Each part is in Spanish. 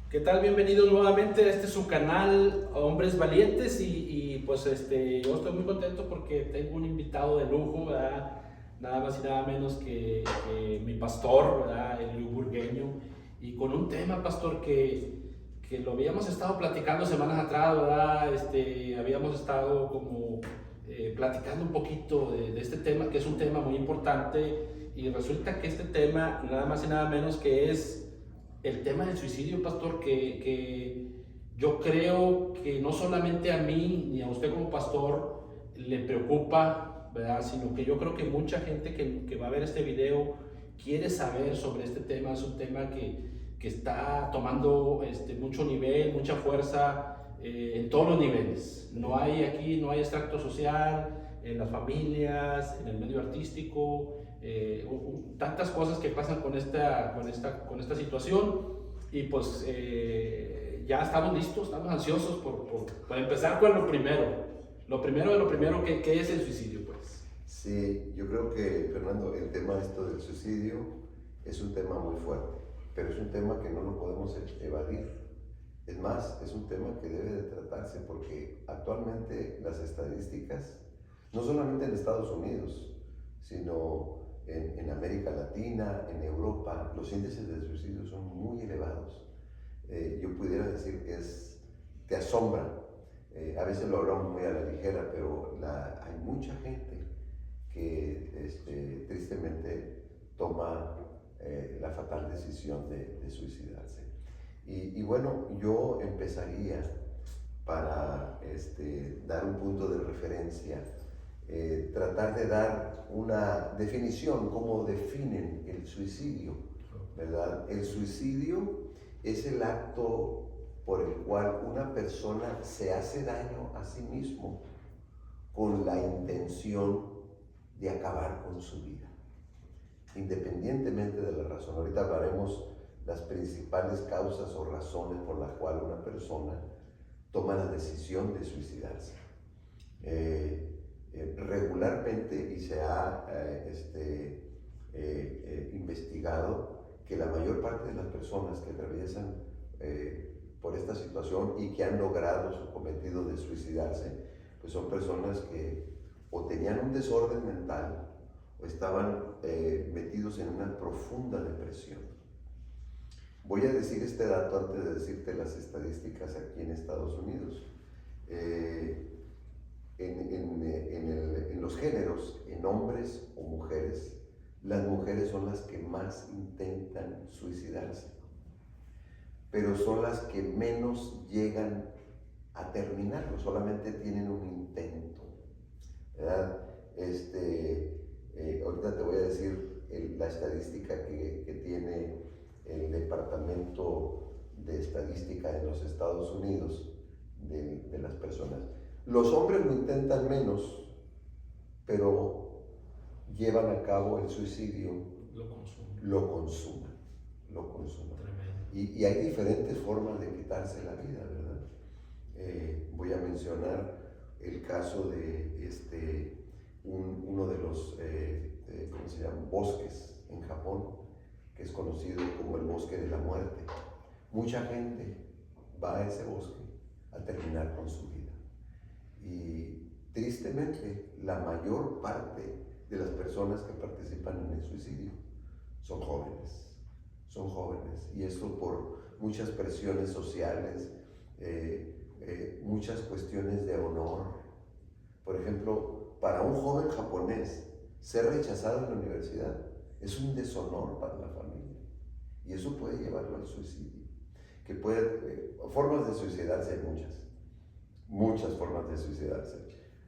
¿Qué tal? Bienvenidos nuevamente a su canal Hombres Valientes pues yo estoy muy contento porque tengo un invitado de lujo, ¿verdad? Nada más y nada menos que mi pastor, ¿verdad? El burgueño, y con un tema, pastor, que lo habíamos estado platicando semanas atrás, ¿verdad? Habíamos estado como platicando un poquito de este tema, que es un tema muy importante, y resulta que este tema, nada más y nada menos que es el tema del suicidio, pastor, que yo creo que no solamente a mí ni a usted como pastor le preocupa, ¿verdad? Sino que yo creo que mucha gente que va a ver este video quiere saber sobre este tema. Es un tema que está tomando mucho nivel, mucha fuerza en todos los niveles. No hay aquí, no hay extracto social, en las familias, en el medio artístico, tantas cosas que pasan con esta situación, y pues ya estamos listos, estamos ansiosos por empezar con lo primero que es el suicidio, pues. Sí, yo creo que, Fernando, el tema esto del suicidio es un tema muy fuerte, pero es un tema que no lo podemos evadir. Es más, es un tema que debe de tratarse porque actualmente las estadísticas, no solamente en Estados Unidos, sino en América Latina, en Europa, los índices de suicidio son muy elevados. Yo pudiera decir que te asombran. A veces lo hablamos muy a la ligera, pero hay mucha gente que tristemente toma la fatal decisión de suicidarse. Y bueno, yo empezaría para dar un punto de referencia, tratar de dar una definición, cómo definen el suicidio, ¿verdad? El suicidio es el acto por el cual una persona se hace daño a sí mismo con la intención de acabar con su vida, independientemente de la razón. Ahorita hablaremos las principales causas o razones por las cuales una persona toma la decisión de suicidarse. Regularmente, y se ha investigado, que la mayor parte de las personas que atraviesan por esta situación y que han logrado su cometido de suicidarse, pues son personas que o tenían un desorden mental o estaban metidos en una profunda depresión. Voy a decir este dato antes de decirte las estadísticas aquí en Estados Unidos. En los géneros, en hombres o mujeres, las mujeres son las que más intentan suicidarse, pero son las que menos llegan a terminarlo, solamente tienen un intento, ¿verdad? Ahorita te voy a decir la estadística que tiene el Departamento de Estadística en los Estados Unidos de las personas. Los hombres lo intentan menos, pero llevan a cabo el suicidio, lo consuman. Y hay diferentes formas de quitarse la vida, ¿verdad? Voy a mencionar el caso de uno de los ¿cómo se llama? Bosques en Japón, que es conocido como el bosque de la muerte. Mucha gente va a ese bosque a terminar con su vida. Y tristemente, la mayor parte de las personas que participan en el suicidio son jóvenes. Y esto por muchas presiones sociales, muchas cuestiones de honor. Por ejemplo, para un joven japonés, ser rechazado en la universidad es un deshonor para la familia, y eso puede llevarlo al suicidio. Formas de suicidarse hay muchas formas de suicidarse.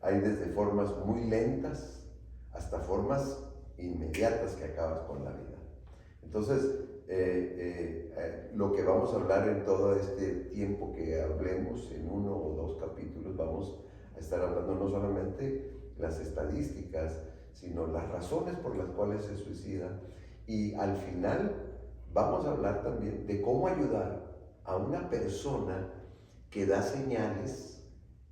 Hay desde formas muy lentas hasta formas inmediatas que acabas con la vida. Entonces, lo que vamos a hablar en todo este tiempo que hablemos, en 1 o 2 capítulos, vamos a estar hablando no solamente las estadísticas, sino las razones por las cuales se suicida, y al final vamos a hablar también de cómo ayudar a una persona que da señales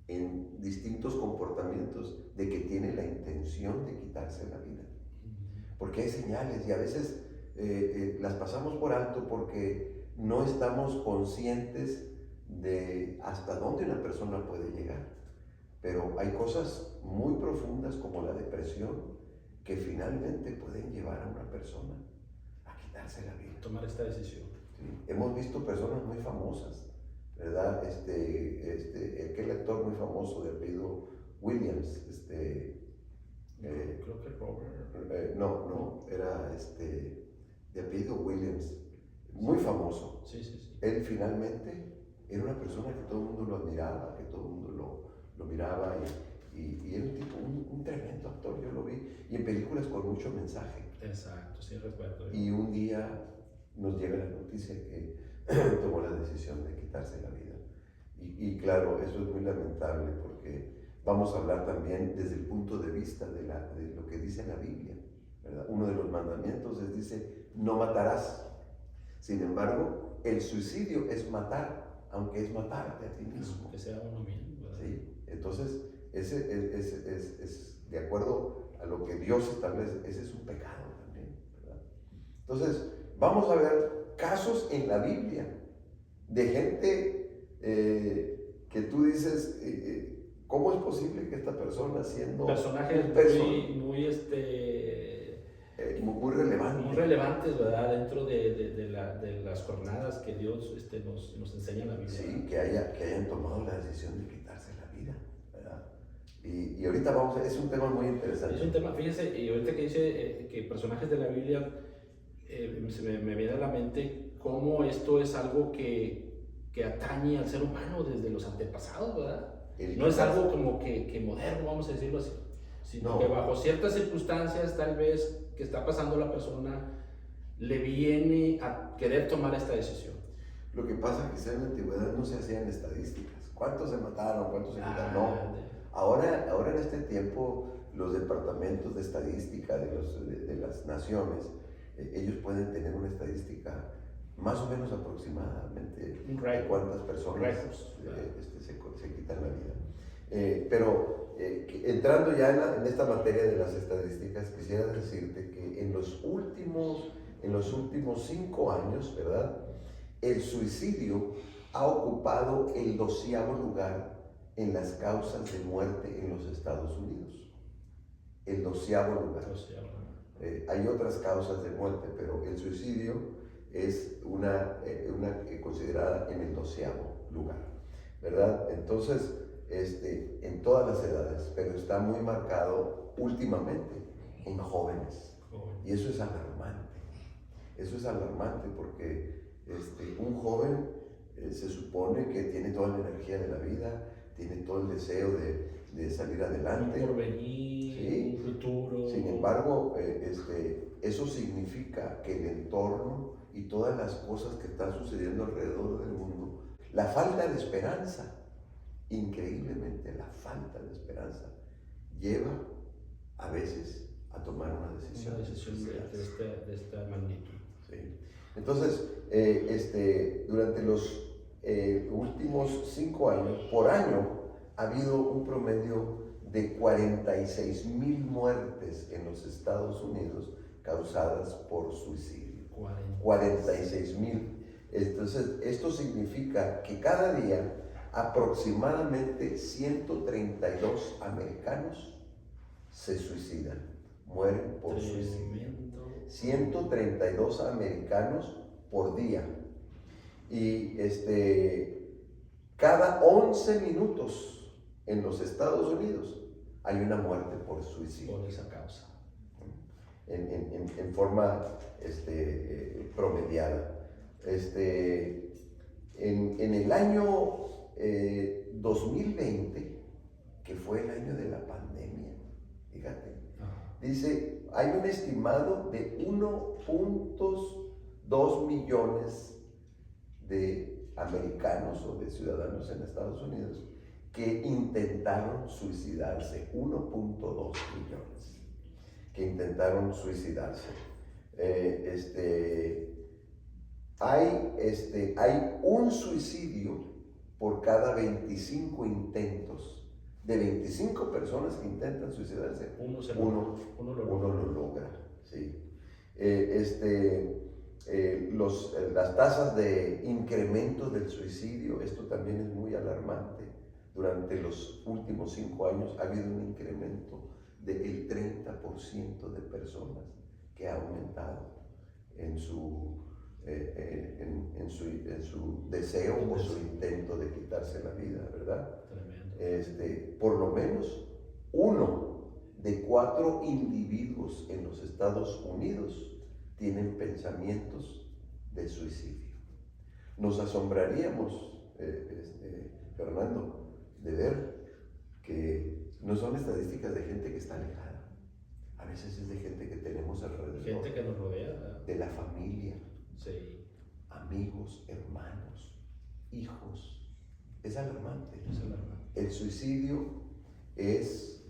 en distintos comportamientos de que tiene la intención de quitarse la vida. Porque hay señales y a veces las pasamos por alto porque no estamos conscientes de hasta dónde una persona puede llegar. Pero hay cosas muy profundas como la depresión que finalmente pueden llevar a una persona a quitarse la vida. Tomar esta decisión. Sí. Hemos visto personas muy famosas, ¿verdad? Aquel actor muy famoso de apellido Williams, Creo que Robert. no, era de apellido Williams, muy famoso. Sí, sí, sí. Él finalmente era una persona que todo el mundo lo admiraba, que todo el mundo lo miraba y era un tipo, un tremendo actor, yo lo vi, y en películas con mucho mensaje. Exacto, sí recuerdo. Y un día nos llega la noticia que tomó la decisión de quitarse la vida. Y claro, eso es muy lamentable porque vamos a hablar también desde el punto de vista de lo que dice la Biblia, ¿verdad? Uno de los mandamientos dice, no matarás. Sin embargo, el suicidio es matar, aunque es matarte a ti mismo. Que sea uno mismo, ¿verdad? Sí, entonces, ese es de acuerdo a lo que Dios establece, ese es un pecado también, ¿verdad? Entonces, vamos a ver casos en la Biblia de gente que tú dices, ¿cómo es posible que esta persona siendo personajes muy relevante, muy relevantes, ¿verdad? Dentro de las jornadas que Dios nos enseña en la Biblia. Sí, que hayan tomado la decisión de quitarse la vida, ¿verdad? Y ahorita es un tema muy interesante. Es un tema, fíjese, y ahorita que dice que personajes de la Biblia, me viene a la mente cómo esto es algo que atañe al ser humano desde los antepasados, ¿verdad? No es algo como que moderno, vamos a decirlo así, sino que bajo ciertas circunstancias, tal vez, que está pasando la persona, le viene a querer tomar esta decisión. Lo que pasa es que en la antigüedad no se hacían estadísticas. ¿Cuántos se mataron? ¿Cuántos se quitaron? No. Ahora en este tiempo, los departamentos de estadística de las naciones, ellos pueden tener una estadística más o menos aproximadamente de cuántas personas se quitan la vida. Pero entrando ya en esta materia de las estadísticas, quisiera decirte que en los últimos 5 años, ¿verdad? El suicidio ha ocupado el 12º lugar en las causas de muerte en los Estados Unidos. El 12º lugar. Hay otras causas de muerte, pero el suicidio es una considerada en el 12º lugar, ¿verdad? Entonces, en todas las edades, pero está muy marcado últimamente en jóvenes. Y eso es alarmante. Eso es alarmante porque un joven se supone que tiene toda la energía de la vida, tiene todo el deseo de salir adelante. Un porvenir, ¿sí? Un futuro. Sin embargo, eso significa que el entorno y todas las cosas que están sucediendo alrededor del mundo, la falta de esperanza, increíblemente la falta de esperanza, lleva a veces a tomar una decisión. Una decisión de esta magnitud. Sí. Entonces, durante los últimos 5 años, por año, ha habido un promedio de 46,000 muertes en los Estados Unidos causadas por suicidio. 46,000. Entonces, esto significa que cada día aproximadamente 132 americanos se suicidan, mueren por suicidio. 132 americanos por día. Y cada 11 minutos en los Estados Unidos hay una muerte por suicidio. Por esa causa. En forma promediada. En el año 2020, que fue el año de la pandemia, fíjate, dice, hay un estimado de 1.2 millones de americanos o de ciudadanos en Estados Unidos que intentaron suicidarse. 1.2 millones que intentaron suicidarse. Hay un suicidio por cada 25 intentos. De 25 personas que intentan suicidarse, uno lo logra. ¿Sí? las tasas de incremento del suicidio, esto también es muy alarmante. Durante los últimos 5 años ha habido un incremento del 30% de personas que ha aumentado en su deseo o su intento de quitarse la vida, ¿verdad? Tremendo. Por lo menos 1 de 4 individuos en los Estados Unidos tienen pensamientos de suicidio. Nos asombraríamos, Fernando, de ver que no son estadísticas de gente que está alejada. A veces es de gente que tenemos alrededor. Gente que nos rodea. De la familia. Sí. Amigos, hermanos, hijos. Es alarmante. Es alarmante. El suicidio es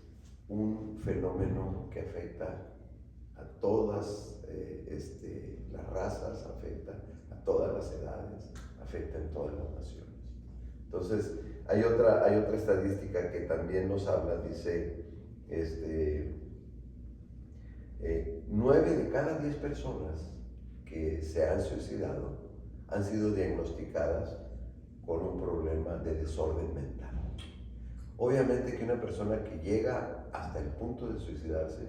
un fenómeno que afecta a todas las razas, afecta a todas las edades, afecta en todas las naciones. Entonces, hay otra estadística que también nos habla, dice, 9 de cada 10 personas que se han suicidado han sido diagnosticadas con un problema de desorden mental. Obviamente que una persona que llega hasta el punto de suicidarse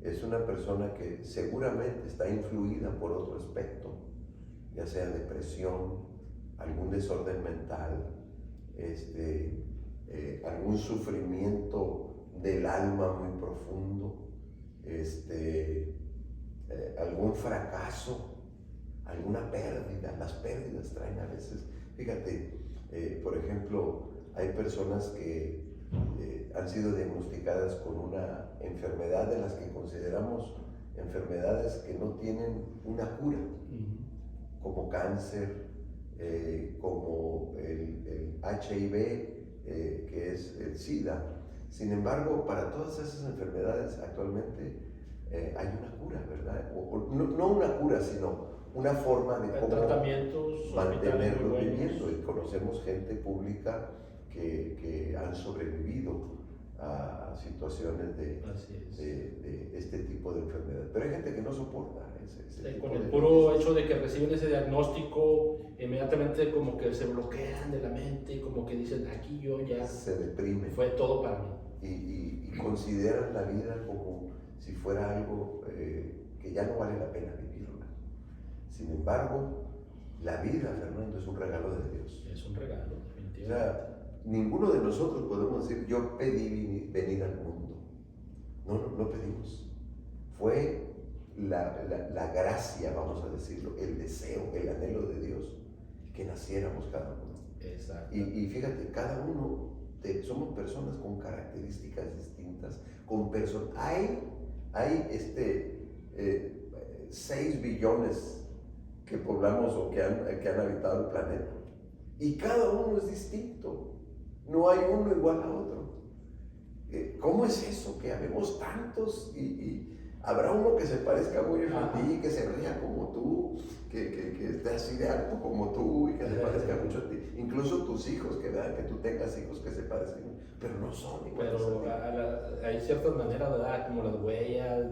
es una persona que seguramente está influida por otro aspecto, ya sea depresión, algún desorden mental, algún sufrimiento del alma muy profundo, algún fracaso, alguna pérdida. Las pérdidas traen a veces, fíjate, por ejemplo, hay personas que han sido diagnosticadas con una enfermedad de las que consideramos enfermedades que no tienen una cura, como cáncer, como el HIV, que es el SIDA. Sin embargo, para todas esas enfermedades actualmente hay una cura, ¿verdad? No una cura, sino una forma de cómo mantenerlo viviendo. Y conocemos gente pública que han sobrevivido a situaciones de este tipo de enfermedad. Pero hay gente que no soporta ese con el puro hecho de que reciben ese diagnóstico, inmediatamente como que se bloquean de la mente, como que dicen, aquí yo ya se deprime. Fue todo para mí. Y consideran la vida como si fuera algo que ya no vale la pena vivirla. Sin embargo, la vida, Fernando, es un regalo de Dios. Es un regalo, definitivamente. O sea, ninguno de nosotros podemos decir, yo pedí venir al mundo. No pedimos. Fue la gracia, vamos a decirlo, el deseo, el anhelo de Dios, que naciéramos cada uno. Exacto. Y fíjate, cada uno somos personas con características distintas, hay 6 billones que poblamos o que han habitado el planeta, y cada uno es distinto, no hay uno igual a otro. ¿Cómo es eso? Que habemos tantos y habrá uno que se parezca muy a ti, que se ría como tú, que esté así de alto como tú y que se parezca mucho a ti. Incluso tus hijos, que vean que tú tengas hijos que se parezcan, pero no son iguales. Pero hay ciertas maneras, ¿verdad? Como las huellas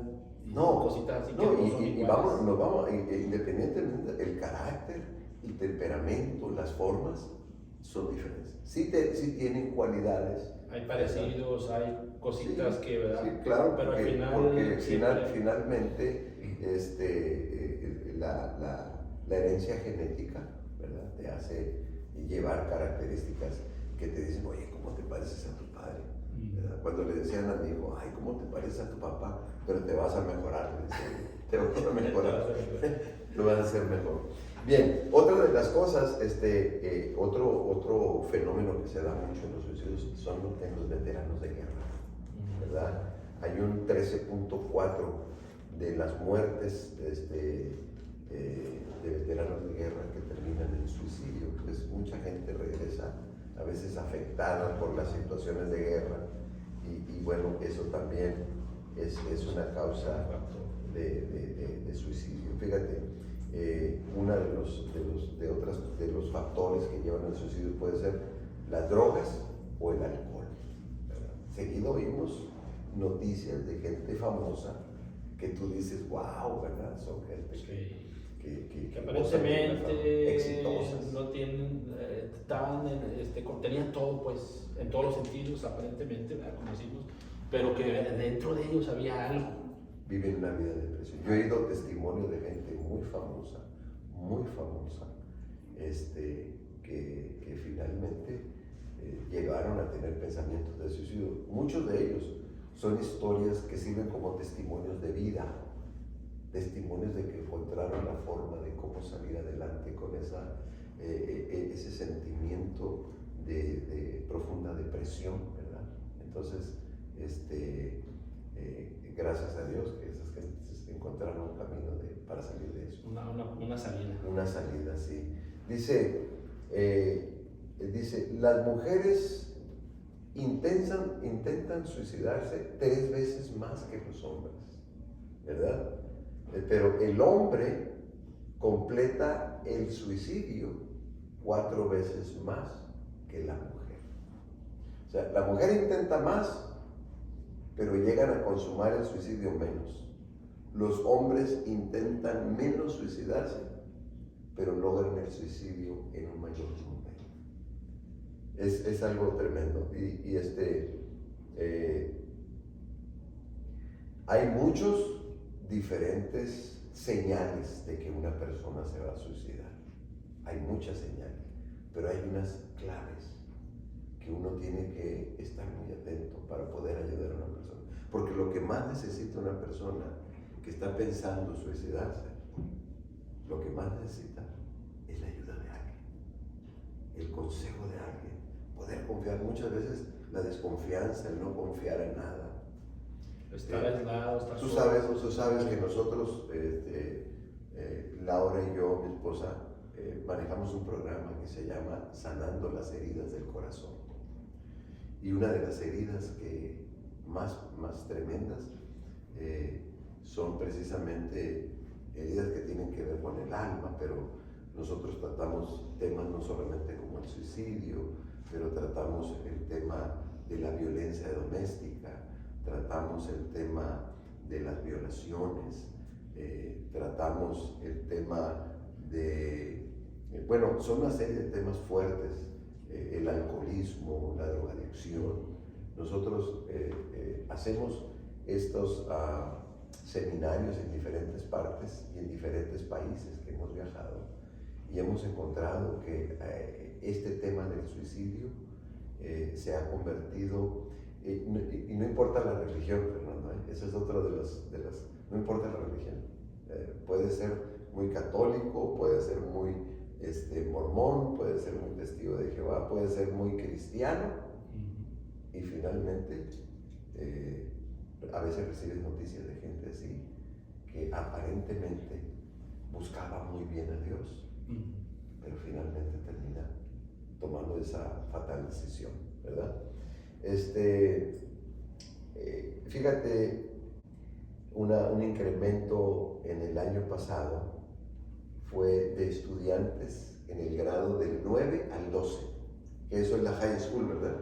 y cositas así que no son iguales. nos vamos, independientemente, el carácter, el temperamento, las formas son diferentes. Sí tienen cualidades. Hay parecidos, hay cositas que, ¿verdad? Sí, claro, pero porque finalmente la herencia genética, ¿verdad? Te hace llevar características que te dicen, oye, ¿cómo te pareces a tu padre? ¿Verdad? Cuando le decían a mi hijo, ay, ¿cómo te pareces a tu papá? Pero te vas a mejorar, le decían, te vas a mejorar, lo vas a hacer mejor. Bien, otra de las cosas, otro fenómeno que se da mucho en los suicidios son en los veteranos de guerra, ¿verdad? Hay un 13.4 de las muertes de veteranos de guerra que terminan en suicidio. Pues mucha gente regresa a veces afectada por las situaciones de guerra y bueno, eso también es una causa de suicidio. Fíjate, uno de los factores que llevan al suicidio puede ser las drogas o el alcohol, ¿verdad? Seguido oímos noticias de gente famosa que tú dices, wow, ¿verdad? Son gente que gozan de una fama aparentemente exitosas. no tienen, tenían todo, pues, en todos los sentidos, aparentemente, ¿verdad? Como decimos, pero que dentro de ellos había algo. Viven una vida de depresión. Yo he oído testimonios de gente muy famosa, que finalmente llegaron a tener pensamientos de suicidio. Muchos de ellos son historias que sirven como testimonios de vida, testimonios de que encontraron la forma de cómo salir adelante con ese sentimiento de profunda depresión, ¿verdad? Entonces, gracias a Dios que esas gentes encontraron un camino para salir de eso. Una salida. Una salida, sí. Dice, las mujeres intentan suicidarse 3 veces más que los hombres, ¿verdad? Pero el hombre completa el suicidio 4 veces más que la mujer. O sea, la mujer intenta más, pero llegan a consumar el suicidio menos. Los hombres intentan menos suicidarse, pero logran el suicidio en un mayor número. Es algo tremendo. Hay muchos diferentes señales de que una persona se va a suicidar. Hay muchas señales, pero hay unas claves que uno tiene que estar muy atento para poder ayudar a una persona. Porque lo que más necesita una persona que está pensando suicidarse, lo que más necesita es la ayuda de alguien, el consejo de alguien, poder confiar. Muchas veces la desconfianza, el no confiar en nada. Estar aislado, estar Tú solo. sabes que nosotros, Laura y yo, mi esposa, manejamos un programa que se llama Sanando las heridas del corazón. Y una de las heridas que más tremendas son precisamente heridas que tienen que ver con el alma, pero nosotros tratamos temas no solamente como el suicidio, pero tratamos el tema de la violencia doméstica, tratamos el tema de las violaciones, tratamos el tema de, son una serie de temas fuertes, el alcoholismo, la drogadicción. Nosotros hacemos estos seminarios en diferentes partes y en diferentes países que hemos viajado, y hemos encontrado que este tema del suicidio se ha convertido, y no importa la religión, Fernando, ese es otro de las, no importa la religión, puede ser muy católico, puede ser muy mormón, puede ser muy testigo de Jehová, puede ser muy cristiano, y finalmente a veces recibes noticias de gente así que aparentemente buscaba muy bien a Dios, pero finalmente termina tomando esa fatal decisión, ¿verdad? Fíjate, un incremento en el año pasado fue de estudiantes en el grado del 9 al 12, que eso es la high school, ¿verdad?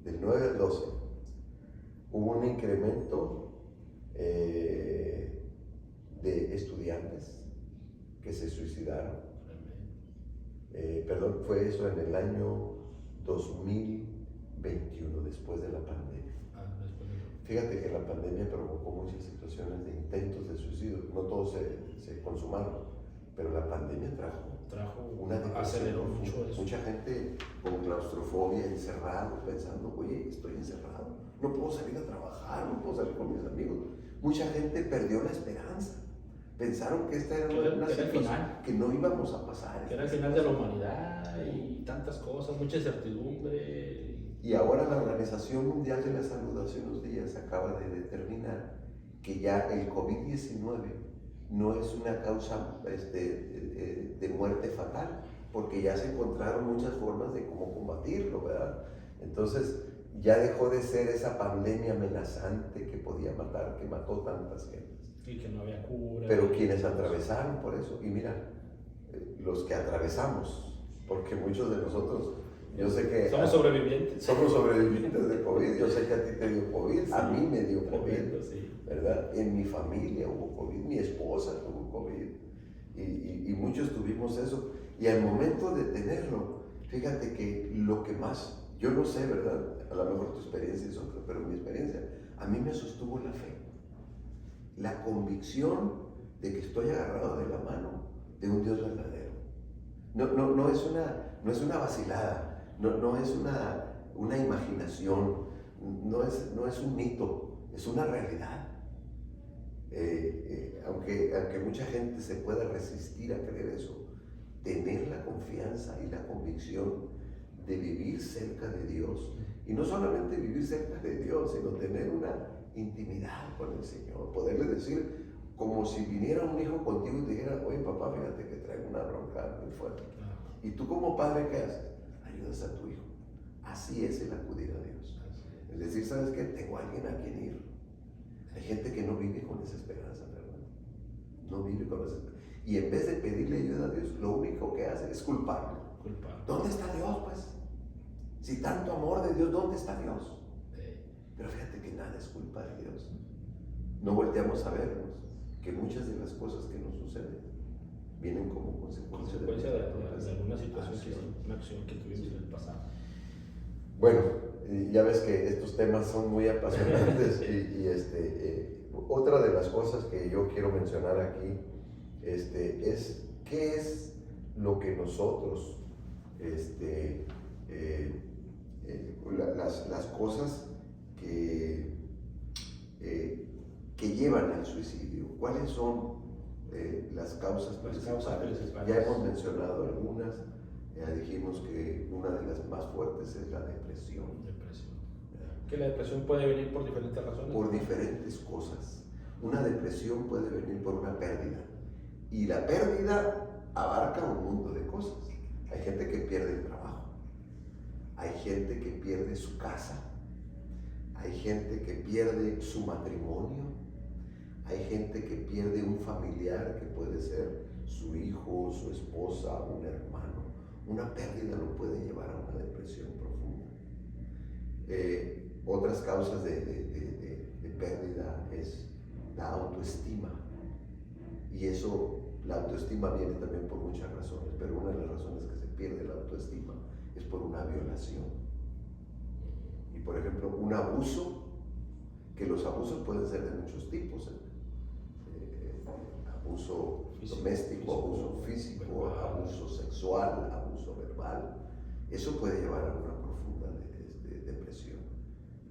Del 9 al 12. Hubo un incremento de estudiantes que se suicidaron. Fue eso en el año 2021, después de la pandemia. Fíjate que la pandemia provocó muchas situaciones de intentos de suicidio. No todos se consumaron, pero la pandemia trajo una depresión. Mucha gente con claustrofobia, encerrado, pensando, oye, estoy encerrado, no puedo salir a trabajar, no puedo salir con mis amigos. Mucha gente perdió la esperanza. Pensaron que esta era una situación que no íbamos a pasar. Que era el final de la humanidad y tantas cosas, mucha incertidumbre. Y ahora la Organización Mundial de la Salud hace unos días acaba de determinar que ya el COVID-19 no es una causa de muerte fatal, porque ya se encontraron muchas formas de cómo combatirlo, ¿verdad? Entonces ya dejó de ser esa pandemia amenazante que podía matar, que mató tantas gentes. Y que no había cura. Pero quienes atravesaron por eso, y mira, los que atravesamos, porque muchos de nosotros, yo sé que somos sobrevivientes. Somos sobrevivientes de COVID. Yo sé que a ti te dio COVID, sí, a mí me dio COVID, sí, ¿verdad? En mi familia hubo COVID, mi esposa tuvo COVID. Y muchos tuvimos eso. Y al momento de tenerlo, fíjate que lo que más, yo no sé, ¿verdad? A lo mejor tu experiencia es otra, pero mi experiencia, a mí me sostuvo la fe. La convicción de que estoy agarrado de la mano de un Dios verdadero. No es una vacilada, no es una imaginación, no es un mito, es una realidad. Aunque mucha gente se pueda resistir a creer eso, tener la confianza y la convicción de vivir cerca de Dios, y no solamente vivir cerca de Dios, sino tener una intimidad con el Señor, poderle decir, como si viniera un hijo contigo y te dijera, oye papá, fíjate que traigo una bronca muy fuerte. Y tú como padre, ¿qué haces? Ayudas a tu hijo. Así es el acudir a Dios. Es decir, ¿sabes qué? Tengo a alguien a quien ir. Hay gente que no vive con esa esperanza, ¿verdad? No vive con esa esperanza. Y en vez de pedirle ayuda a Dios, lo único que hace es culparlo. ¿Dónde está Dios, pues? Si tanto amor de Dios, ¿dónde está Dios? Pero fíjate que nada es culpa de Dios. No volteamos a vernos que muchas de las cosas que nos suceden vienen como consecuencia de alguna situación, una acción que tuvimos en el pasado. Bueno, ya ves que estos temas son muy apasionantes otra de las cosas que yo quiero mencionar aquí es qué es lo que nosotros las cosas que llevan al suicidio. ¿Cuáles son las causas principales? Ya hemos mencionado algunas. Ya dijimos que una de las más fuertes es la depresión. Que la depresión puede venir por diferentes razones. Por diferentes cosas. Una depresión puede venir por una pérdida. Y la pérdida abarca un mundo de cosas. Hay gente que pierde el trabajo. Hay gente que pierde su casa. Hay gente que pierde su matrimonio. Hay gente que pierde un familiar que puede ser su hijo, su esposa, un hermano. Una pérdida lo puede llevar a una depresión profunda. Otras causas de pérdida es la autoestima. Y la autoestima viene también por muchas razones, pero una de las razones que se pierde la autoestima es por una violación. Y por ejemplo, un abuso, que los abusos pueden ser de muchos tipos. Abuso doméstico, abuso físico, abuso sexual, abuso verbal. Eso puede llevar a una profunda depresión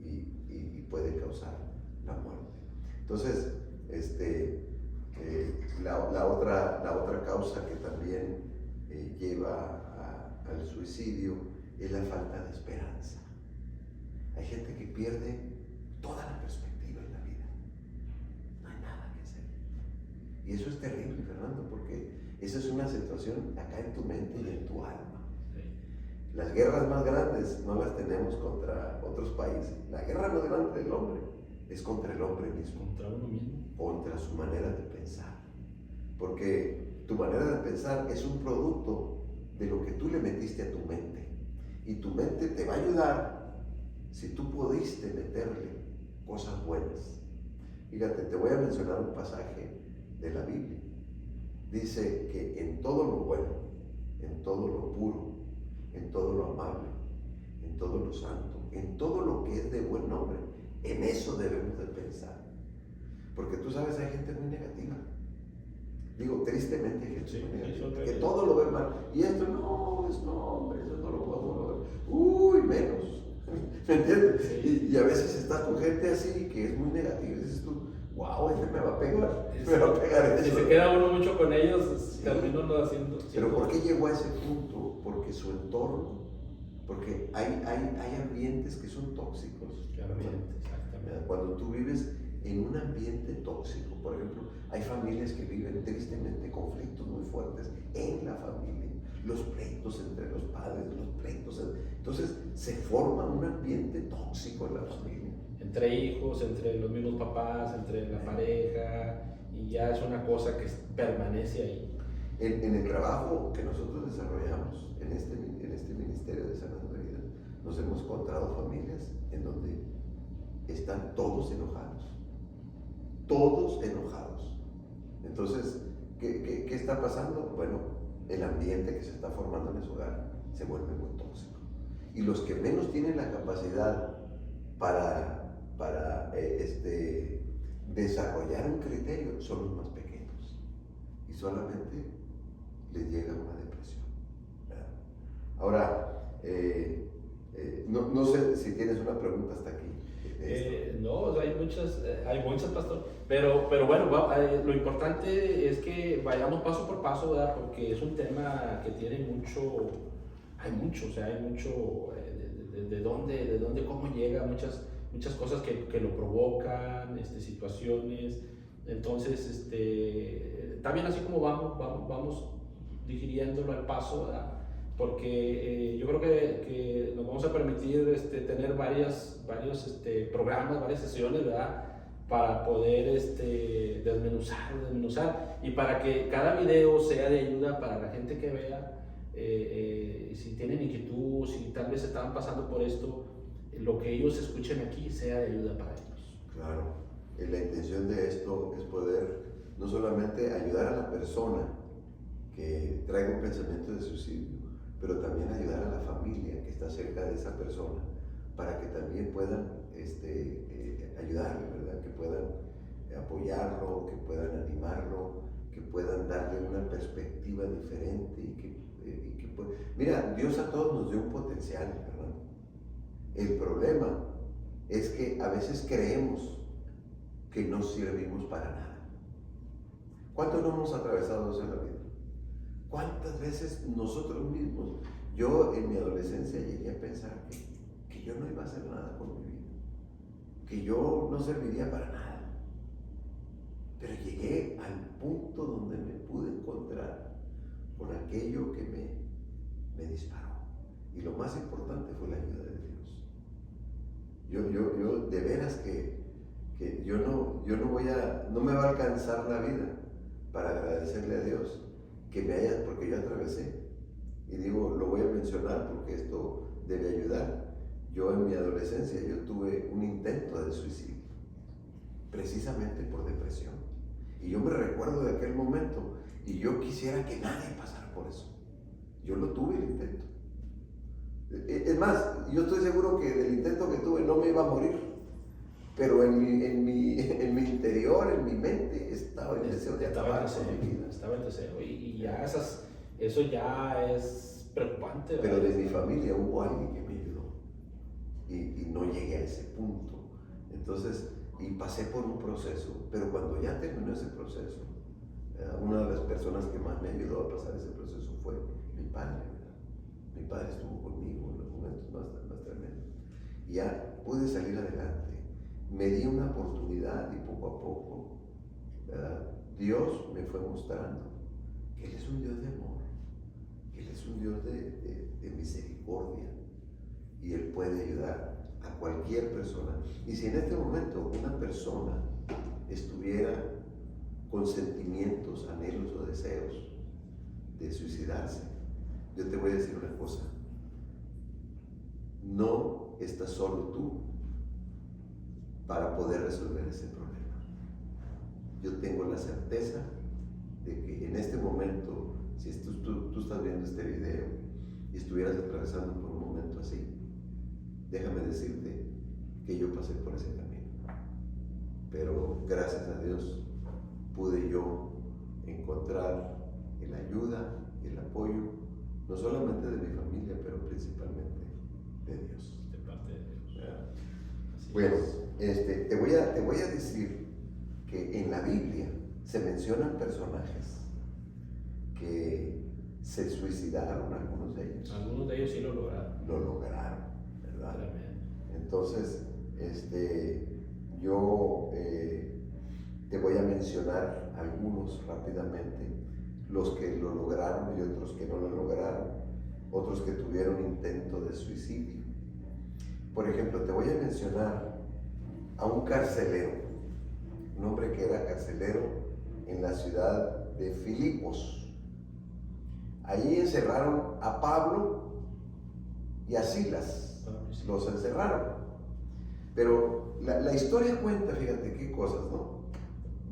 y puede causar la muerte. Entonces, la otra causa que también lleva al suicidio es la falta de esperanza. Hay gente que pierde toda la perspectiva en la vida. No hay nada que hacer. Y eso es terrible, Fernando, porque esa es una situación acá en tu mente y en tu alma. Las guerras más grandes no las tenemos contra otros países. La guerra más grande del hombre es contra el hombre mismo. Contra uno mismo. Contra su manera de pensar. Porque tu manera de pensar es un producto de lo que tú le metiste a tu mente. Y tu mente te va a ayudar si tú pudiste meterle cosas buenas. Fíjate, te voy a mencionar un pasaje de la Biblia. Dice que en todo lo bueno, en todo lo puro, en todo lo amable, en todo lo santo, en todo lo que es de buen nombre, en eso debemos de pensar. Porque tú sabes, hay gente muy negativa. Digo, tristemente hay gente muy negativa, que todo lo ve mal. Y esto no, hombre, eso no lo podemos ver. Uy, menos. ¿Me entiendes? Y a veces estás con gente así que es muy negativa y dices tú, wow, me va a pegar, me va a pegar eso. Si se queda uno mucho con ellos, termina uno haciendo. Pero ¿por qué llegó a ese punto? Porque su entorno, porque hay ambientes que son tóxicos. Claramente, exactamente. Cuando tú vives en un ambiente tóxico, por ejemplo, hay familias que viven tristemente conflictos muy fuertes en la familia. Los pleitos entre los padres, entonces se forma un ambiente tóxico en la familia. Entre hijos, entre los mismos papás, entre la pareja, y ya es una cosa que permanece ahí. En el trabajo que nosotros desarrollamos en este Ministerio de Sanando Vida, nos hemos encontrado familias en donde están todos enojados. Entonces, ¿Qué está pasando? Bueno, el ambiente que se está formando en ese hogar se vuelve muy tóxico. Y los que menos tienen la capacidad para desarrollar un criterio son los más pequeños. Y solamente les llega una depresión, ¿verdad? Ahora, no sé si tienes una pregunta hasta aquí. No, hay muchas, pastor. Pero bueno, lo importante es que vayamos paso por paso, ¿verdad? Porque es un tema que tiene mucho, hay mucho de dónde, cómo llega, muchas cosas que lo provocan, situaciones. Entonces, también así como vamos digiriéndolo al paso, ¿verdad? Porque yo creo que nos vamos a permitir tener varios programas, varias sesiones, ¿verdad? Para poder desmenuzar y para que cada video sea de ayuda para la gente que vea. Si tienen inquietud, si tal vez estaban pasando por esto, lo que ellos escuchen aquí sea de ayuda para ellos. Claro, la intención de esto es poder no solamente ayudar a la persona que traiga un pensamiento de suicidio, pero también ayudar a la familia que está cerca de esa persona para que también puedan ayudarle, ¿verdad? Que puedan apoyarlo, que puedan animarlo, que puedan darle una perspectiva diferente Mira, Dios a todos nos dio un potencial, ¿verdad? El problema es que a veces creemos que no servimos para nada. ¿Cuántos no hemos atravesado eso en la vida? ¿Cuántas veces nosotros mismos, yo en mi adolescencia llegué a pensar que yo no iba a hacer nada con mi vida, que yo no serviría para nada? Pero llegué al punto donde me pude encontrar con aquello que me disparó. Y lo más importante fue la ayuda de Dios. Yo de veras que yo no me va a alcanzar la vida para agradecerle a Dios porque yo atravesé. Y digo, lo voy a mencionar porque esto debe ayudar. Yo en mi adolescencia, yo tuve un intento de suicidio, precisamente por depresión. Y yo me recuerdo de aquel momento y yo quisiera que nadie pasara por eso. Yo lo tuve el intento. Es más, yo estoy seguro que del intento que tuve no me iba a morir, pero en mi interior, en mi mente, estaba el deseo de acabar con mi vida. Estaba el deseo y ya eso ya es preocupante, ¿verdad? Pero de mi familia hubo alguien que me ayudó y no llegué a ese punto. Entonces, y pasé por un proceso, pero cuando ya terminó ese proceso, una de las personas que más me ayudó a pasar ese proceso fue mi padre, ¿verdad? Mi padre estuvo conmigo en los momentos más tremendos. Y ya pude salir adelante. Me di una oportunidad y poco a poco, ¿verdad? Dios me fue mostrando que Él es un Dios de amor, que Él es un Dios de misericordia y Él puede ayudar a cualquier persona. Y si en este momento una persona estuviera con sentimientos, anhelos o deseos de suicidarse, yo te voy a decir una cosa: no estás solo tú para poder resolver ese problema. Yo tengo la certeza de que en este momento, si tú estás viendo este video y estuvieras atravesando por un momento así, déjame decirte que yo pasé por ese camino, pero gracias a Dios pude yo encontrar la ayuda y el apoyo, no solamente de mi familia, pero principalmente de Dios. De parte de Dios. Bueno, te voy a decir que en la Biblia se mencionan personajes que se suicidaron, algunos de ellos. Algunos de ellos sí lo lograron. Lo lograron, ¿verdad? Tremendo. Entonces, yo te voy a mencionar algunos rápidamente, los que lo lograron y otros que no lo lograron, otros que tuvieron intento de suicidio. Por ejemplo, te voy a mencionar a un carcelero, un hombre que era carcelero en la ciudad de Filipos. Allí encerraron a Pablo y a Silas, los encerraron. Pero la historia cuenta, fíjate qué cosas, ¿no?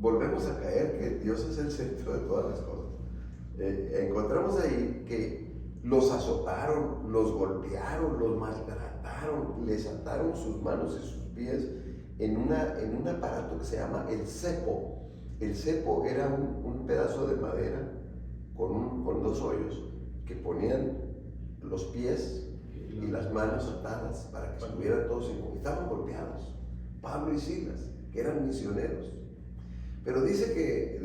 volvemos a caer que Dios es el centro de todas las cosas. Encontramos ahí que los azotaron, los golpearon, los maltrataron, les ataron sus manos y sus pies en un aparato que se llama el cepo. El cepo era un pedazo de madera con dos hoyos que ponían los pies y las manos atadas para que estuvieran todos inmóviles. Estaban golpeados, Pablo y Silas, que eran misioneros. Pero dice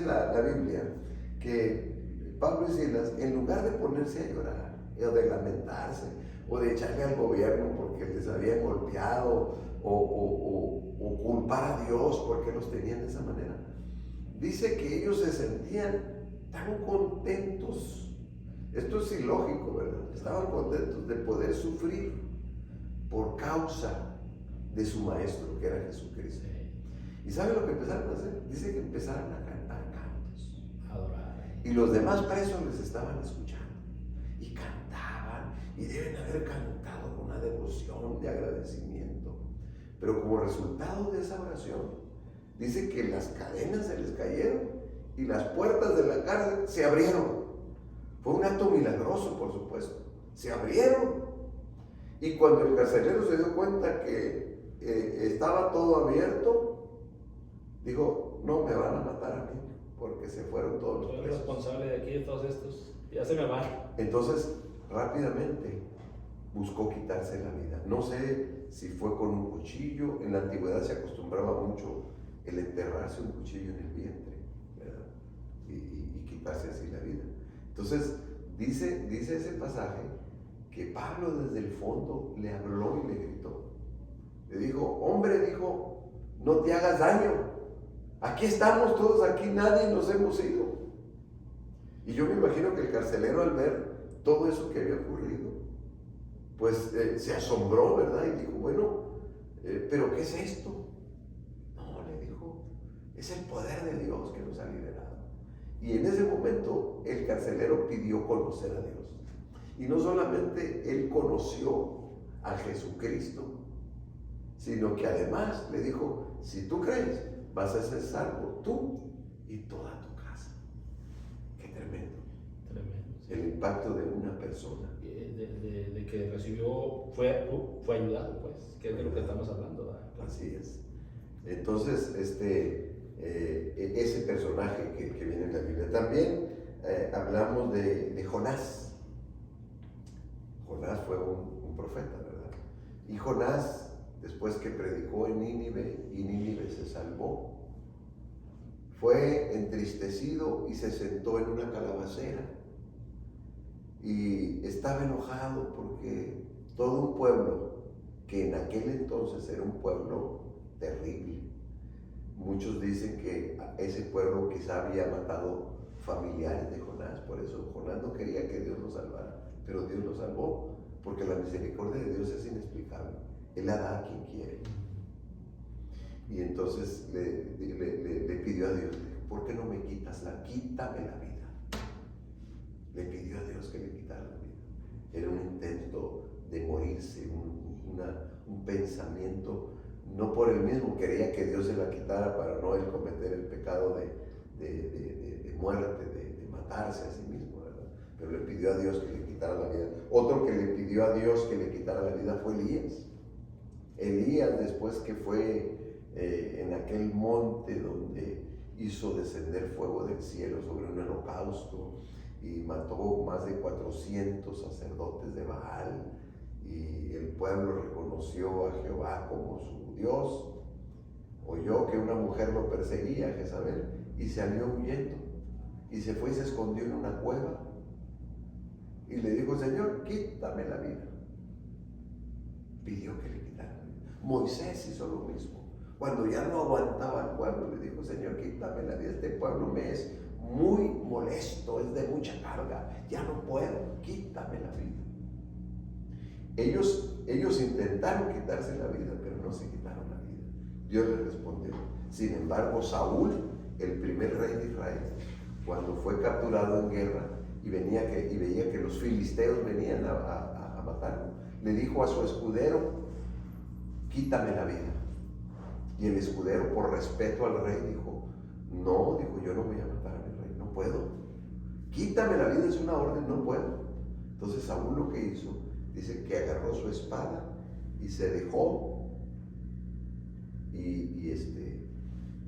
la Biblia que Pablo y Silas, en lugar de ponerse a llorar o de lamentarse o de echarle al gobierno porque les habían golpeado o culpar a Dios porque los tenían de esa manera, dice que ellos se sentían tan contentos. Esto es ilógico, ¿verdad? Estaban contentos de poder sufrir por causa de su maestro, que era Jesucristo. ¿Y sabe lo que empezaron a hacer? Dice que empezaron a cantar cantos. Adorar. Y los demás presos les estaban escuchando. Y cantaban. Y deben haber cantado con una devoción de agradecimiento. Pero como resultado de esa oración, dice que las cadenas se les cayeron y las puertas de la cárcel se abrieron. Fue un acto milagroso, por supuesto. Se abrieron. Y cuando el carcelero se dio cuenta que estaba todo abierto, dijo, no me van a matar a mí, porque se fueron todos los presos. Soy el responsable de aquí, de todos estos, ya se me van. Entonces, rápidamente buscó quitarse la vida. No sé si fue con un cuchillo. En la antigüedad se acostumbraba mucho el enterrarse un cuchillo en el vientre, ¿verdad? Y quitarse así la vida. Entonces, dice ese pasaje que Pablo desde el fondo le habló y le gritó. Le dijo, hombre, dijo, no te hagas daño. Aquí estamos todos, aquí nadie nos hemos ido. Y yo me imagino que el carcelero, al ver todo eso que había ocurrido, pues se asombró, ¿verdad? Y dijo, bueno, ¿pero qué es esto? No, le dijo, es el poder de Dios que nos ha liberado. Y en ese momento el carcelero pidió conocer a Dios. Y no solamente él conoció a Jesucristo, sino que además le dijo, si tú crees, vas a ser salvo tú y toda tu casa. Qué tremendo. Tremendo. Sí. El impacto de una persona. De que recibió, fue ayudado, pues, que es de lo que estamos hablando, ¿verdad? Así es. Entonces, ese personaje que viene en la Biblia. También hablamos de Jonás. Jonás fue un profeta, ¿verdad? Y Jonás, después que predicó en Nínive, y Nínive se salvó, fue entristecido y se sentó en una calabacera. Y estaba enojado porque todo un pueblo, que en aquel entonces era un pueblo terrible. Muchos dicen que ese pueblo quizá había matado familiares de Jonás, por eso Jonás no quería que Dios lo salvara, pero Dios lo salvó, porque la misericordia de Dios es inexplicable. Él la da a quien quiere. Y entonces le pidió a Dios, ¿por qué no me quitas quítame la vida? Le pidió a Dios que le quitara la vida. Era un intento de morirse, un pensamiento, no por él mismo, quería que Dios se la quitara para no él cometer el pecado de muerte, de matarse a sí mismo, ¿verdad? Pero le pidió a Dios que le quitara la vida. Otro que le pidió a Dios que le quitara la vida fue Elías. Elías, después que fue en aquel monte donde hizo descender fuego del cielo sobre un holocausto y mató más de 400 sacerdotes de Baal, y el pueblo reconoció a Jehová como su Dios, oyó que una mujer lo perseguía, Jezabel, y salió huyendo y se fue y se escondió en una cueva y le dijo, Señor, quítame la vida. Pidió que le quitara la vida. Moisés hizo lo mismo. Cuando ya no aguantaba el pueblo, le dijo, Señor, quítame la vida, este pueblo me es muy molesto, es de mucha carga, ya no puedo, quítame la vida. Ellos intentaron quitarse la vida, pero no se quitaron la vida. Dios les respondió. Sin embargo, Saúl, el primer rey de Israel, cuando fue capturado en guerra y veía que los filisteos venían a matarlo, le dijo a su escudero, quítame la vida. Y el escudero, por respeto al rey, dijo, no, dijo, yo no voy a matar a mi rey, no puedo. Quítame la vida, es una orden, no puedo. Entonces Saúl lo que hizo, dice que agarró su espada y se dejó y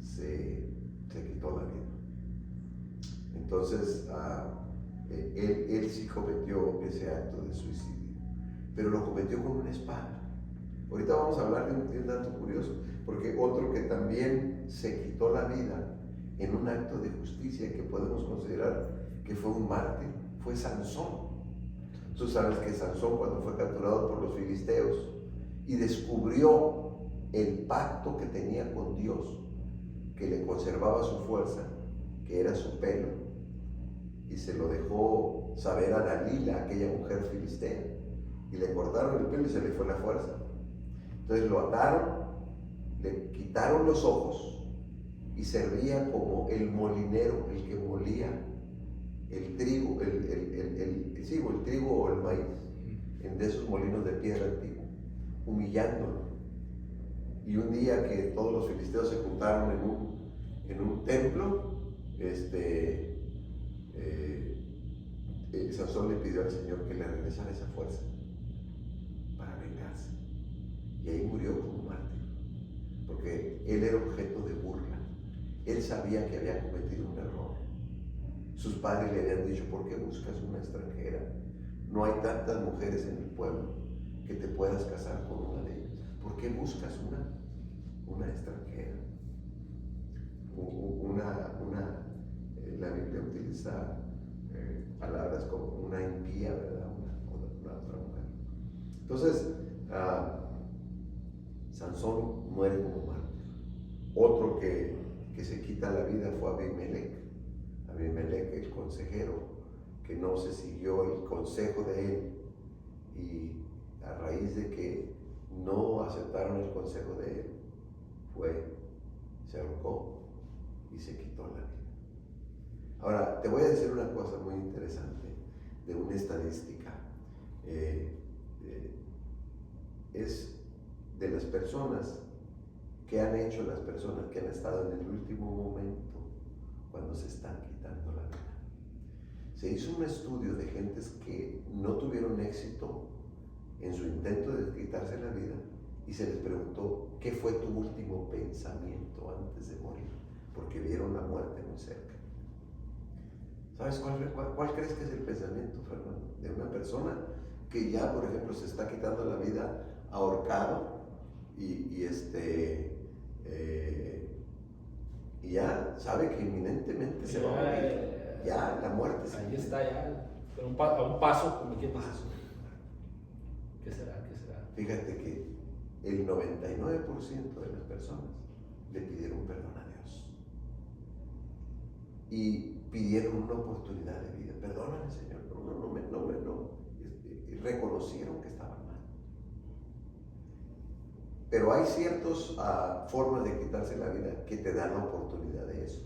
se quitó la vida. Entonces él sí cometió ese acto de suicidio, pero lo cometió con una espada. Ahorita vamos a hablar de un dato curioso, porque otro que también se quitó la vida en un acto de justicia que podemos considerar que fue un mártir, fue Sansón. Tú sabes que Sansón, cuando fue capturado por los filisteos y descubrió el pacto que tenía con Dios, que le conservaba su fuerza, que era su pelo, y se lo dejó saber a Dalila, aquella mujer filistea, y le cortaron el pelo y se le fue la fuerza. Entonces lo ataron, le quitaron los ojos y servía como el molinero, el que molía el trigo, el trigo o el maíz, en de esos molinos de piedra antiguo, humillándolo. Y un día que todos los filisteos se juntaron en un templo, Sansón le pidió al Señor que le regresara esa fuerza para vengarse. Y ahí murió como un mártir, porque él era objeto de burla. Él sabía que había cometido un error. Sus padres le habían dicho, ¿por qué buscas una extranjera? No hay tantas mujeres en el pueblo que te puedas casar con una de ellas. ¿Por qué buscas una extranjera? La Biblia utiliza palabras como una impía, ¿verdad? Una otra mujer. Entonces, Sansón muere como mártir. Otro que se quita la vida fue Abimelech. Abimelech, el consejero, que no se siguió el consejo de él, y a raíz de que no aceptaron el consejo de él, se ahorcó y se quitó la vida. Ahora, te voy a decir una cosa muy interesante de una estadística. Es de las personas que han estado en el último momento cuando se están quitando la vida. Se hizo un estudio de gentes que no tuvieron éxito en su intento de quitarse la vida y se les preguntó, ¿qué fue tu último pensamiento antes de morir? Porque vieron la muerte muy cerca. ¿Sabes cuál crees que es el pensamiento, Fernando? De una persona que ya, por ejemplo, se está quitando la vida ahorcado y ya sabe que inminentemente se va a morir. Ya, la muerte. Ahí está, ya, pero a un paso, como quien dice. ¿Qué será? Fíjate que el 99% de las personas le pidieron perdón a Dios y pidieron una oportunidad de vida. Perdóname, Señor, no. Y reconocieron que estaban mal. Pero hay ciertas formas de quitarse la vida que te dan la oportunidad de eso.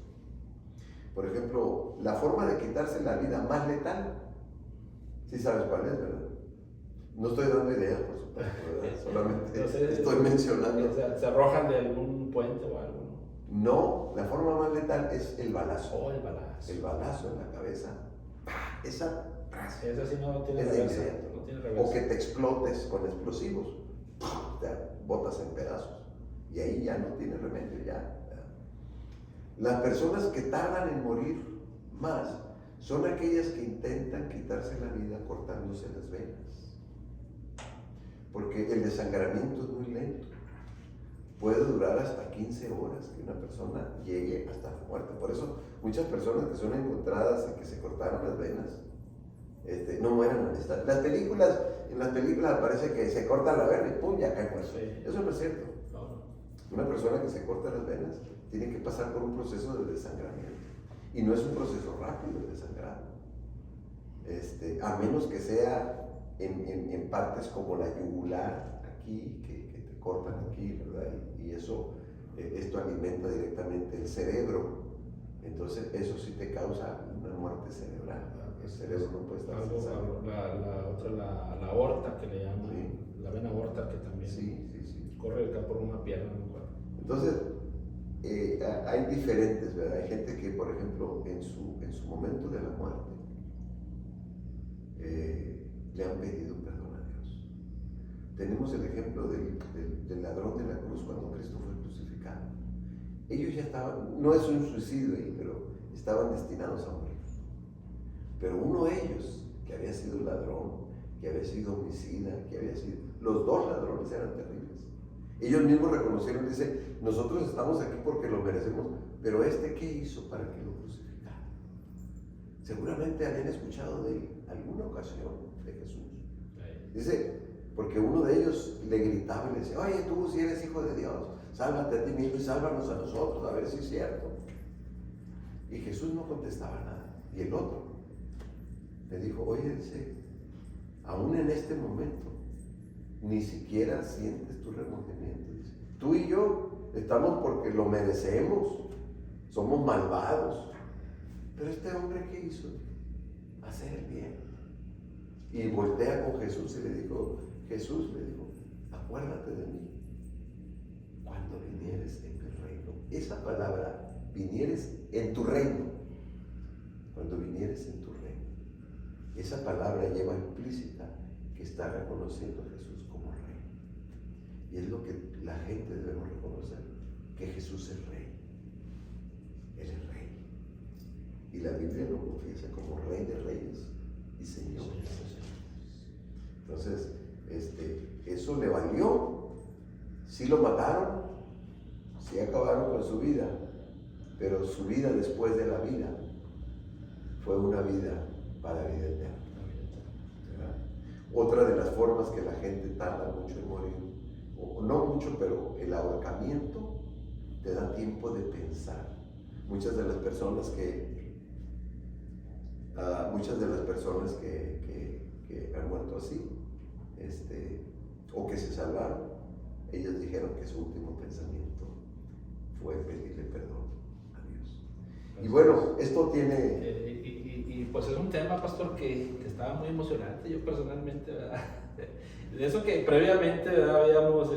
Por ejemplo, la forma de quitarse la vida más letal, sí sabes cuál es, ¿verdad? No estoy dando ideas, por supuesto, ¿verdad? Solamente estoy mencionando. ¿Se arrojan de algún puente o algo? No, la forma más letal es el balazo. Oh, el balazo. El balazo en la cabeza. Esa sí no tiene reversa. No tiene reversa. O que te explotes con explosivos. Te botas en pedazos. Y ahí ya no tiene remedio, ya. Las personas que tardan en morir más son aquellas que intentan quitarse la vida cortándose las venas. Porque el desangramiento es muy lento. Puede durar hasta 15 horas que una persona llegue hasta la muerte. Por eso muchas personas que son encontradas y que se cortaron las venas no mueren al instante. En las películas aparece que se corta la vena y pum, ya cae muerto. Sí. Eso no es cierto. No. Una persona que se corta las venas tiene que pasar por un proceso de desangramiento. Y no es un proceso rápido el desangrado. A menos que sea en partes como la yugular, aquí, que te cortan aquí, ¿verdad? Y esto alimenta directamente el cerebro. Entonces eso sí te causa una muerte cerebral. El cerebro no puede estar la aorta que le llaman, sí. La vena aorta que también corre acá por una pierna. Entonces, hay diferentes, ¿verdad? Hay gente que, por ejemplo, en su momento de la muerte, le han pedido perdón a Dios. Tenemos el ejemplo del ladrón de la cruz cuando Cristo fue crucificado. Ellos ya estaban, no es un suicidio ahí, pero estaban destinados a morir. Pero uno de ellos, que había sido ladrón, que había sido homicida, que había sido... Los dos ladrones eran terribles. Ellos mismos reconocieron, dice, nosotros estamos aquí porque lo merecemos, pero ¿qué hizo para que lo crucificaran? Seguramente habían escuchado de alguna ocasión de Jesús. Dice, porque uno de ellos le gritaba y le decía, oye, tú si eres hijo de Dios, sálvate a ti mismo y sálvanos a nosotros, a ver si es cierto. Y Jesús no contestaba nada. Y el otro le dijo, oye, dice, aún en este momento, ni siquiera sientes tu remordimiento. Dice, tú y yo estamos porque lo merecemos, somos malvados. Pero este hombre, ¿qué hizo? Hacer el bien. Y voltea con Jesús y le dijo, Jesús le dijo, acuérdate de mí cuando vinieres en mi reino. Esa palabra, vinieres en tu reino, cuando vinieres en tu reino. Esa palabra lleva implícita que está reconociendo a Jesús como rey. Y es lo que la gente debemos reconocer, que Jesús es rey. Él es rey. Y la Biblia lo confiesa como rey de reyes y señor de señores. Entonces, eso le valió. Sí lo mataron, sí acabaron con su vida, pero su vida después de la vida fue una vida para vida eterna. ¿Verdad? Otra de las formas que la gente tarda mucho en morir, o no mucho, pero el ahorcamiento te da tiempo de pensar. Muchas de las personas que han muerto así, o que se salvaron, ellos dijeron que su último pensamiento fue pedirle perdón a Dios. Y bueno, esto tiene... Y pues es un tema, pastor, que estaba muy emocionante, yo personalmente, ¿verdad? De eso que previamente, ¿verdad? Habíamos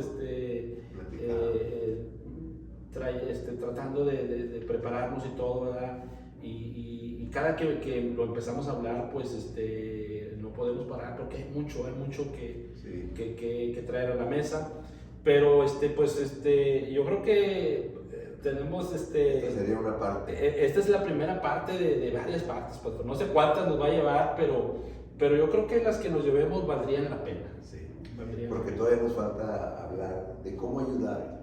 tratando de prepararnos y todo, ¿verdad? Y cada que lo empezamos a hablar, pues no podemos parar porque hay mucho que traer a la mesa. Pero yo creo que tenemos Esta sería una parte. Esta es la primera parte de varias partes, pastor. No sé cuántas nos va a llevar, pero yo creo que las que nos llevemos valdrían la pena. Sí. Porque todavía nos falta hablar de cómo ayudar.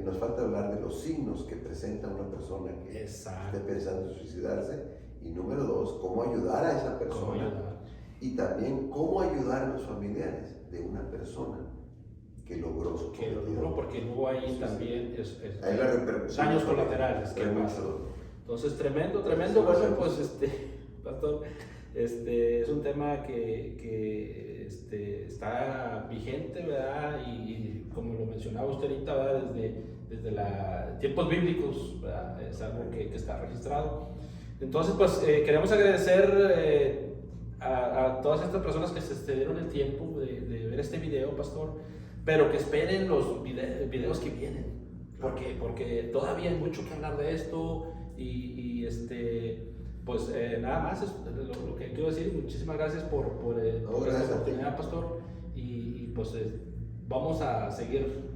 Nos falta hablar de los signos que presenta una persona que esté pensando en suicidarse. Y número 2, cómo ayudar a esa persona. Y también cómo ayudar a los familiares de una persona que logró su cometido. Porque luego ahí también hay la repercusión, daños colaterales que pasan. Entonces, tremendo. Bueno, pues pastor, es un tema que está vigente, ¿verdad? Y como lo mencionaba usted ahorita, ¿verdad? Desde tiempos bíblicos, ¿verdad? Es algo que está registrado. Entonces, pues queremos agradecer a todas estas personas que se dieron el tiempo de ver este video, pastor, pero que esperen los videos que vienen, porque todavía hay mucho que hablar de esto y pues nada más es lo que quiero decir. Muchísimas gracias por esta oportunidad, pastor, y pues vamos a seguir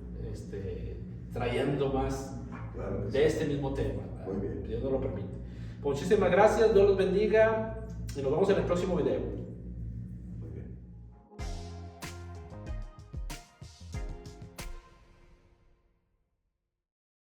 trayendo más de este mismo tema. Muy bien. Dios nos lo permite. Muchísimas gracias, Dios los bendiga y nos vemos en el próximo video.